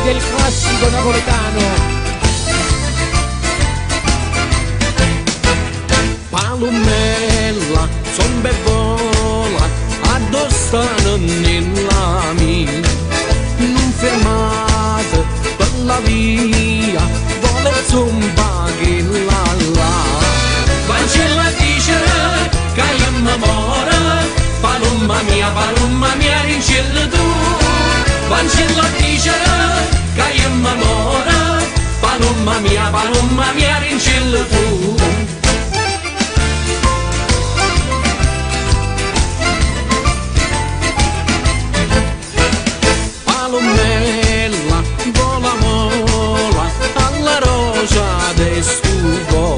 del classico napoletano. Palomella, zombe vola, addossano nella mia, non fermate per la via, vuole zomba che là. Vancella dice che io mi moro, palomma mia, rincella tu. Vancella dice che io mi moro, palomma mia, rincella tu. Palomella, vola mola, alla rosa del stupo,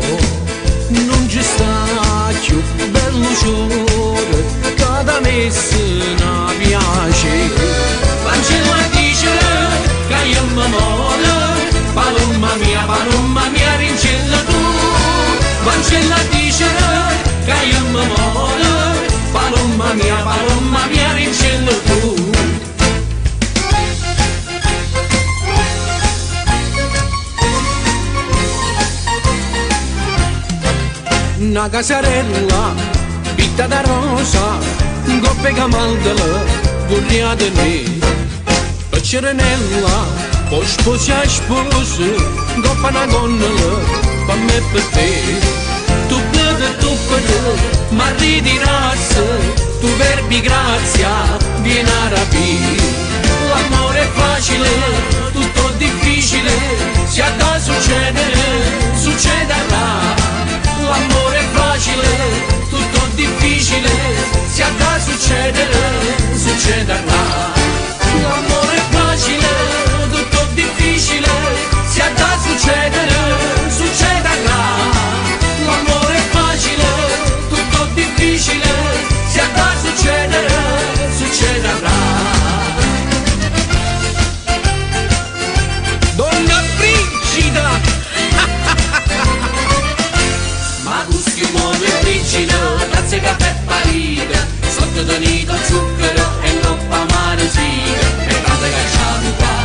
non ci sta più bello ciore, che da me se ne piace. Vancella dice che io mi moro, palomma mia, rincella tu. Vancella dice che io mi moro, palomma mia, rincella tu. Una casarella, vita da rosa, coppe camaldela, burria di me. Cirenella, poi sposa, coppa una gondola, per me e per te. Tu per, ma ridi razza, tu verbi grazia, vieni a rapire. L'amore è facile, tutto difficile, se a te succederà. L'amore è facile, tutto difficile, se a te succederà. L'amore è facile, tutto difficile, se a te succederà. L'amore è facile, tutto difficile, se a te succederà. Donna Brigida! Ma gusti modo e brigida, grazie caffè parida, sotto tonito zucchero e coppa maresina, e tante cacciate qua,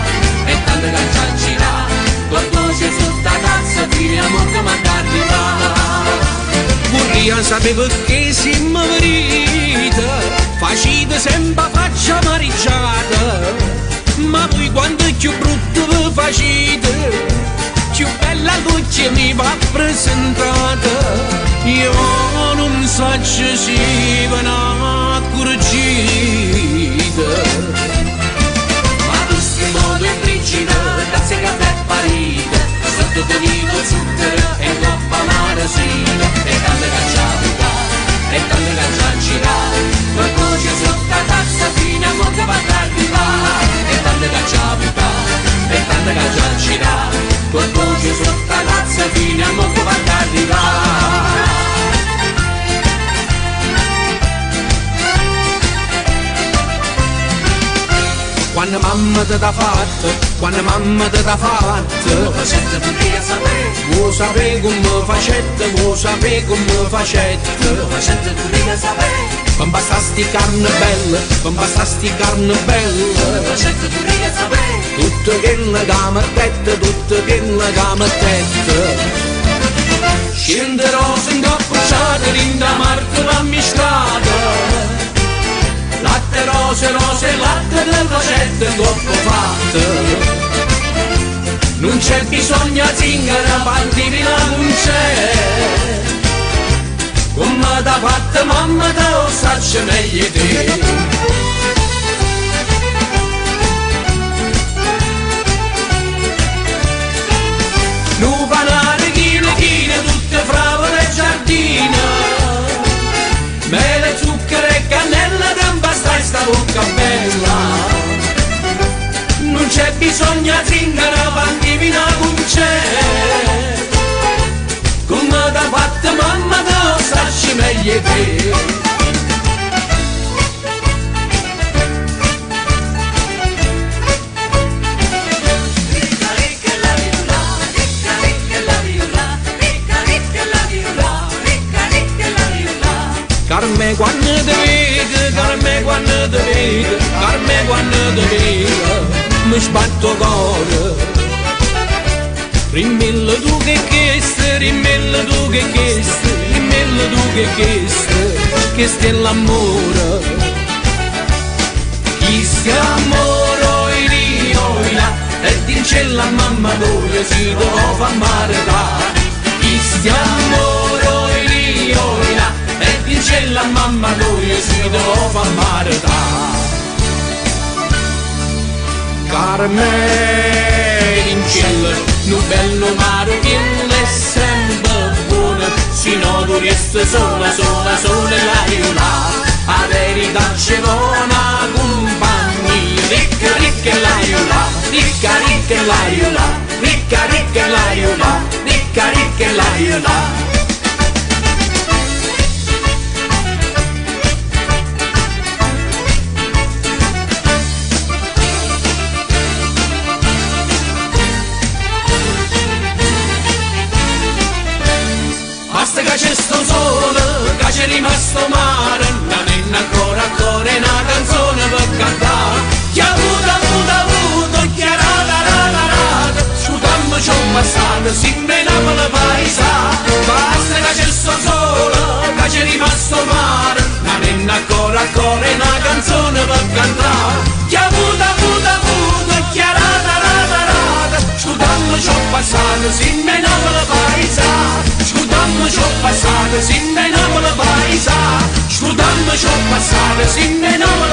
e tante cacciate girare, qualcosa sotto la tazza, finiamo che mandarli là. Vorrei sapere che si marita, facite sempre faccia maricciata, ma poi quando è più brutto vi facite, più bella luce mi va presentata. Io non so se si va una curcita, ma tu sei modo e brigida, grazie che è parita, sotto tonito zucchero e coppa maresina, e tante cacciate qua, e tante cacciate girare, qualcosa sotto la tazza fino a molte battaglie va, e tante cacciate qua, e tante cacciate girare, qualcosa sotto la tazza fino a molte battaglie va. Quando mamma te t'ha fatto, quando mamma te t'ha fatto, facette pure a sapere, vuoi sapere come facette, vuoi sapere come facette, facette pure a sapere, non bastasti carne bella, non bastasti carne bella, facette pure a sapere, tutto pieno da marchette, tutto pieno da marchette. Scende rose in cappucciate, linda marca ammiscata, latte rose, latte del facette troppo fatte. Non c'è bisogno di zingara, pandivina non c'è. Come t'ha fatta mamma te lo sacci meglio te. Nu panare chine, tutte favole e giardina, mele, zucchero e cannella, stai sta bocca bella. Non c'è bisogno di zingara, pandivina non c'è. Come t'ha fatta mamma te lo sacci meglio te. Carme quando te vedo, Carme quando te vedo, Carme quando te vedo, mi sbatto cuore. Rimmillo tu che chiesti, rimmillo tu che chiesti, rimmillo tu che è l'amore. Chi sta amore io là, e dice la mamma tua si dove fa marità. Chi sta amore io là, e dice la mamma tua si dove fa marità. Carmen in cielo, nu bello mare che è sempre buono, se no tu resti sola, sola, sola là. A verità c'è buona compagnia, ricca, ricca là, ricca, ricca là, ricca, ricca là, ricca, ricca là. Basta che c'è sto sole, che c'è rimasto mare, non è ancora una canzone per cantare. Chi ha avuto, chi ha rata, scusami c'ho passato, si menava la paesa. Basta che c'è sto sole, che c'è rimasto mare, non è ancora una canzone per cantare. Chi ha avuto, chi ha rata, scusami c'ho passato, si menava la paesa. Scudammo c'ho passato, si menava la paesa. Scudammo c'ho passato, si menava